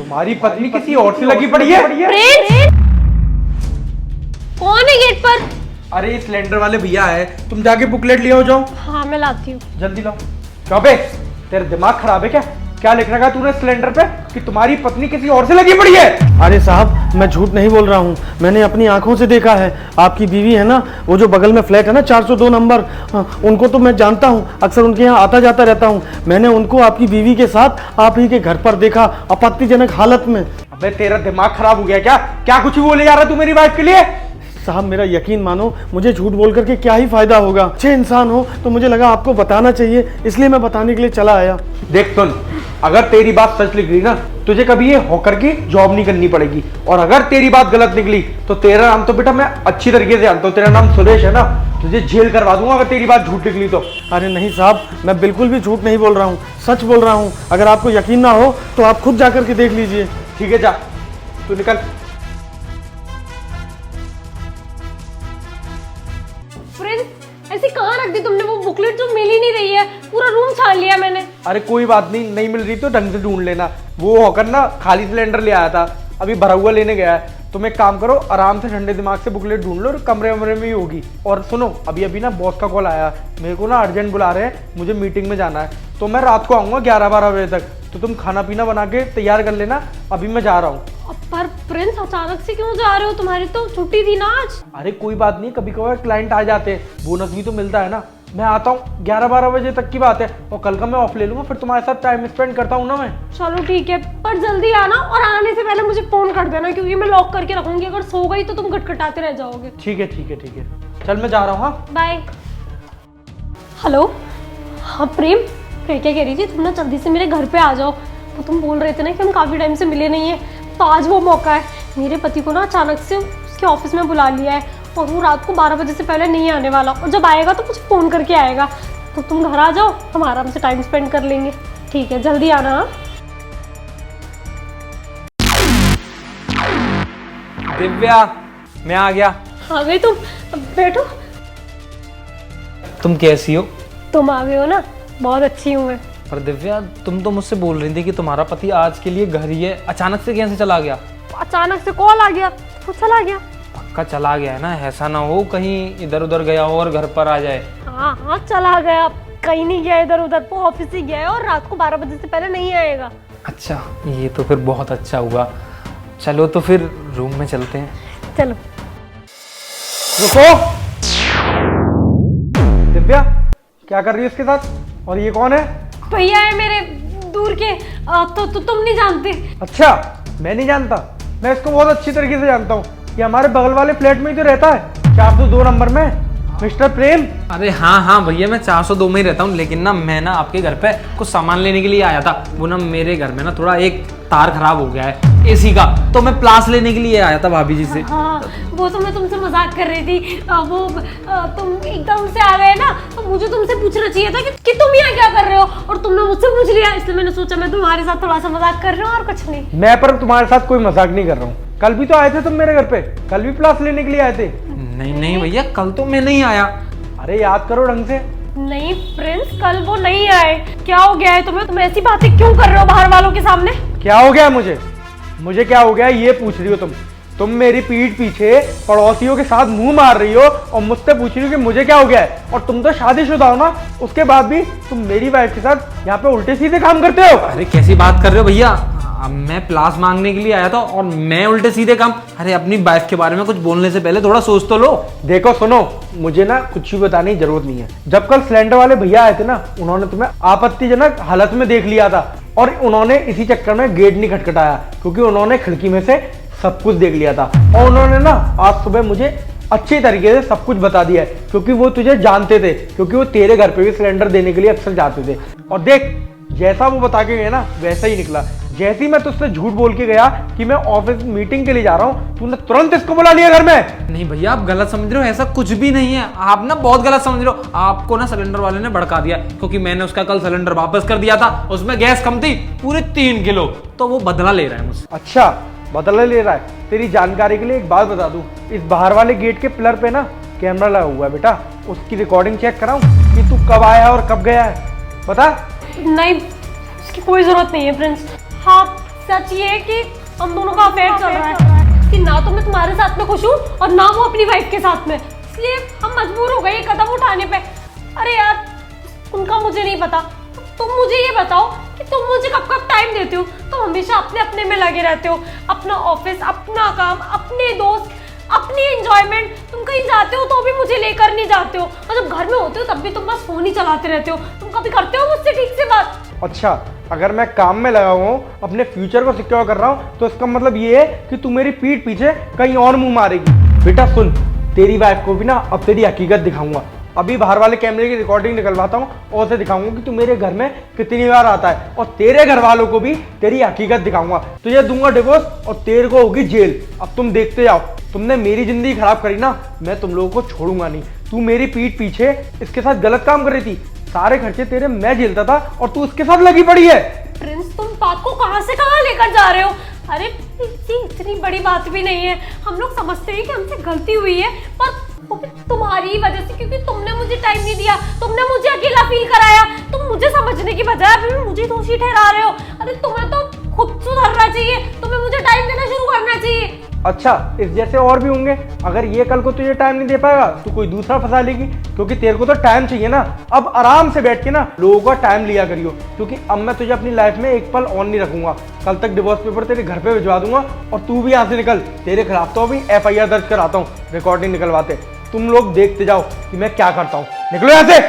तुम्हारी पत्नी किसी और से लगी पड़ी है। प्रिंस, कौन है गेट पर? अरे ये सिलेंडर वाले भैया है, तुम जाके बुकलेट ले आओ जाओ। हाँ मैं लाती हूँ। जल्दी लाओ। चौबे, तेरा दिमाग खराब है क्या? क्या लिख रखा तूने सिलेंडर पे कि तुम्हारी पत्नी किसी और से लगी पड़ी है? अरे साहब, मैं झूठ नहीं बोल रहा हूँ, मैंने अपनी आंखों से देखा है। आपकी बीवी है ना, वो जो बगल में फ्लैट है ना 402 नंबर, उनको तो मैं जानता हूँ, अक्सर उनके यहाँ आता जाता रहता हूँ। मैंने उनको आपकी बीवी के साथ आप ही के घर पर देखा, आपत्तिजनक हालत में। अबे तेरा दिमाग खराब हो गया क्या? क्या कुछ भी बोले जा रहा तू मेरी वाइफ के लिए? साहब मेरा यकीन मानो, मुझे झूठ बोल करके क्या ही फायदा होगा। अच्छे इंसान हो तो मुझे लगा आपको बताना चाहिए, इसलिए मैं बताने के लिए चला आया। देख सुन, अगर तेरी बात सच निकली ना, तुझे कभी ये होकर की जॉब नहीं करनी पड़ेगी। और अगर तेरी बात गलत निकली तो तेरा नाम तो बेटा मैं अच्छी तरीके से जानता हूँ, तेरा नाम सुरेश है ना, तुझे जेल करवा दूंगा अगर तेरी बात झूठ निकली तो। अरे नहीं साहब, मैं बिल्कुल भी झूठ नहीं बोल रहा हूँ, सच बोल रहा हूँ। अगर आपको यकीन ना हो तो आप खुद जाकर के देख लीजिए। ठीक है, जा तू निकल। प्रिंस, ऐसी कहाँ रख दी तुमने? वो बुकलेट तो मिल ही नहीं रही है, पूरा रूम छान लिया मैंने। अरे कोई बात नहीं, नहीं मिल रही तो ढंग से ढूंढ लेना। वो होकर ना खाली सिलेंडर ले आया था, अभी भरा हुआ लेने गया है। तुम एक काम करो, आराम से ठंडे दिमाग से बुकलेट ढूंढ लो, कमरे वमरे में ही होगी। और सुनो, अभी अभी ना बॉस का कॉल आया, मेरे को ना अर्जेंट बुला रहे हैं, मुझे मीटिंग में जाना है, तो मैं रात को आऊंगा 11-12 बजे तक। तो तुम खाना पीना बना के तैयार कर लेना, अभी मैं जा रहा हूँ। पर प्रिंस, अचानक से क्यों जा रहे हो? तुम्हारी तो छुट्टी थी ना आज। अरे कोई बात नहीं, कभी कभार क्लाइंट आ जाते हैं, बोनस भी तो मिलता है ना। मैं आता हूँ 11-12 बजे तक की बात है, और कल का मैं ऑफ ले लूंगा, फिर तुम्हारे साथ टाइम स्पेंड करता हूँ ना मैं। चलो ठीक है, पर जल्दी आना, और आने से पहले मुझे फोन कर देना, क्योंकि मैं लॉक करके रखूंगी। अगर सो गई तो तुम खटखटाते रह जाओगे। ठीक है ठीक है ठीक है, चल मैं जा रहा हूँ। हाँ बाय। हेलो, हाँ प्रेम, क्या कह रही थी तुम? ना जल्दी से मेरे घर पे आ जाओ। तो तुम बोल रहे थे ना कि हम काफी टाइम से मिले नहीं है, तो आज वो मौका है। मेरे पति को ना अचानक से उसके ऑफिस में बुला लिया है, और वो रात को 12 बजे से पहले नहीं आने वाला, और जब आएगा तो मुझे फोन करके आएगा। तो तुम घर आ जाओ, हम आराम से टाइम स्पेंड कर लेंगे। ठीक है, जल्दी आना। हाँ दिव्या, मैं आ गया। आ गई तुम? अब बैठो। तुम कैसी हो? तुम आ गए हो ना, बहुत अच्छी हूँ मैं। पर दिव्या, तुम तो मुझसे बोल रही थी कि तुम्हारा पति आज के लिए घर ही है, अचानक से कैसे चला गया? अचानक से कॉल आ गया तो चला गया। पक्का चला गया है ना? ऐसा ना हो कहीं इधर उधर गया हो और घर पर आ जाए। हाँ हाँ, चला गया, कहीं नहीं गया इधर उधर, वो ऑफिस ही गया है, और रात को 12 बजे से पहले नहीं आएगा। अच्छा, ये तो फिर बहुत अच्छा हुआ। चलो तो फिर रूम में चलते हैं। चलो। रुको, दिव्या क्या कर रही है इसके साथ? और ये कौन है? भैया है मेरे दूर के, तो तुम नहीं जानते? अच्छा, मैं नहीं जानता? मैं इसको बहुत अच्छी तरीके से जानता हूँ, ये हमारे बगल वाले फ्लैट में ही तो रहता है, 402 नंबर में, मिस्टर प्रेम। अरे हाँ हाँ भैया, मैं 402 में ही रहता हूँ, लेकिन ना मैं ना आपके घर पे कुछ सामान लेने के लिए आया था। वो ना मेरे घर में ना थोड़ा एक तार खराब हो गया है एसी का, तो मैं प्लास लेने के लिए आया था भाभी जी से। हाँ, वो तो मैं तुमसे मजाक कर रही थी। तुम एकदम से आ गए ना, तो मुझे तुमसे पूछना चाहिए था कि तुम यहाँ क्या कर रहे हो, और तुमने मुझसे पूछ लिया, इसलिए मैंने सोचा मैं तुम्हारे साथ थोड़ा सा मजाक कर रही हूँ, और कुछ नहीं। मैं पर तुम्हारे साथ कोई मजाक नहीं कर रहा हूँ। कल भी तो आए थे तुम मेरे घर पे, कल भी प्लास लेने के लिए आए थे। नहीं नहीं भैया, कल तो मैं नहीं आया। अरे याद करो ढंग से। नहीं प्रिंस, कल वो नहीं आए। क्या हो गया है तुम्हें? तुम ऐसी बातें क्यों कर रहे हो बाहर वालों के सामने? क्या हो गया मुझे क्या हो गया ये पूछ रही हो तुम मेरी पीठ पीछे पड़ोसियों के साथ मुंह मार रही हो, और मुझसे पूछ रही हो कि मुझे क्या हो गया है। और तुम तो शादीशुदा हो ना, उसके बाद भी तुम मेरी वाइफ के साथ यहाँ पे उल्टे सीधे काम करते हो। अरे कैसी बात कर रहे हो भैया? मैं प्लास मांगने के लिए आया था और मैं उल्टे सीधे काम? अरे अपनी वाइफ के बारे में कुछ बोलने से पहले थोड़ा सोच तो लो। देखो सुनो, मुझे ना कुछ भी बताने की जरूरत नहीं है। जब कल सिलेंडर वाले भैया आए थे ना, उन्होंने तुम्हें आपत्तिजनक हालत में देख लिया था, और उन्होंने इसी चक्कर में गेट नहीं खटखटाया, क्योंकि उन्होंने खिड़की में से सब कुछ देख लिया था। और उन्होंने ना आज सुबह मुझे अच्छी तरीके से सब कुछ बता दिया है, क्योंकि वो तुझे जानते थे, क्योंकि वो तेरे घर पे भी सिलेंडर देने के लिए अक्सर जाते थे। और देख, जैसा वो बता के गए ना वैसा ही निकला। जैसे ही मैं तुझसे झूठ बोल के गया कि मैं ऑफिस मीटिंग के लिए जा रहा हूँ, तूने तुरंत इसको बुला लिया घर में। नहीं भैया, आप गलत समझ रहे हो, ऐसा कुछ भी नहीं है। आप ना बहुत गलत समझ रहे हो। आपको ना सिलेंडर वाले ने भड़का दिया, क्योंकि मैंने उसका कल सिलेंडर वापस कर दिया था, उसमें गैस कम थी पूरे 3 किलो, तो वो बदला ले रहा है मुझसे। अच्छा, बदला ले रहा है? तेरी जानकारी के लिए एक बात बता दूं, इस बाहर वाले गेट के पिलर पे ना कैमरा लगा हुआ है बेटा, उसकी रिकॉर्डिंग चेक कराऊं कि तू कब आया और कब गया है, बता। नहीं, उसकी कोई जरूरत नहीं है प्रिंस। हाँ, सच ये है कि हम दोनों का अफेयर चल रहा है कि ना तो मैं तुम्हारे साथ में खुश हूँ और ना वो अपनी वाइफ के साथ में, इसलिए हम मजबूर हो गए ये कदम उठाने पे। अरे यार उनका मुझे नहीं पता, तुम मुझे ये बताओ कि तुम मुझे कब कब टाइम देते हो? तुम हमेशा अपने अपने में लगे रहते हो, अपना ऑफिस, अपना काम, अपने दोस्त, अपनी एंजॉयमेंट। तुम कहीं जाते हो तो भी मुझे लेकर नहीं जाते हो, और जब घर में होते हो तब भी तुम बस फोन ही चलाते रहते हो। तुम कभी करते हो मुझसे ठीक से बात? अच्छा, अगर मैं काम में लगा हुआ हूँ, अपने फ्यूचर को सिक्योर कर रहा हूँ, तो इसका मतलब ये है कि तू मेरी पीठ पीछे कहीं और मुंह मारेगी। बेटा सुन, तेरी वाइफ को भी ना अब तेरी हकीकत दिखाऊंगा। अभी बाहर वाले कैमरे की रिकॉर्डिंग निकलवाता हूँ और उसे दिखाऊंगा कि तू मेरे घर में कितनी बार आता है, और तेरे घर वालों को भी तेरी हकीकत दिखाऊंगा। तुझे दूंगा डिवोर्स और तेरे को होगी जेल। अब तुम देखते जाओ, तुमने मेरी जिंदगी खराब करी ना, मैं तुम लोगों को छोड़ूंगा नहीं। तू मेरी पीठ पीछे इसके साथ गलत काम कर रही थी, सारे खर्चे तेरे मैं झेलता था और तू उसके साथ लगी पड़ी है। प्रिंस तुम बात को कहां से कहां लेकर जा रहे हो? अरे ये इतनी बड़ी बात भी नहीं है, हम लोग समझते हैं कि हमसे गलती हुई है, पर वो भी तुम्हारी ही वजह से, क्योंकि तुमने मुझे टाइम नहीं दिया, तुमने मुझे अकेला फील कराया। तुम मुझे समझने की बजाय अभी भी मुझे दोषी ठहरा रहे हो। अरे तुम्हें तो खुद सुधरना चाहिए, तुम्हें मुझे टाइम देना शुरू करना चाहिए। अच्छा, इस जैसे और भी होंगे। अगर ये कल को तुझे टाइम नहीं दे पाएगा तो कोई दूसरा फंसा लेगी, क्योंकि तेरे को तो टाइम चाहिए ना। अब आराम से बैठ के ना लोगों का टाइम लिया करियो, क्योंकि अब मैं तुझे अपनी लाइफ में एक पल ऑन नहीं रखूंगा। कल तक डिवोर्स पेपर तेरे घर पे भिजवा दूंगा और तू भी यहाँ से निकल। तेरे खिलाफ तो अभी FIR दर्ज कराता हूँ, रिकॉर्डिंग निकलवाते। तुम लोग देखते जाओ कि मैं क्या करता हूँ। निकलो यहाँ से।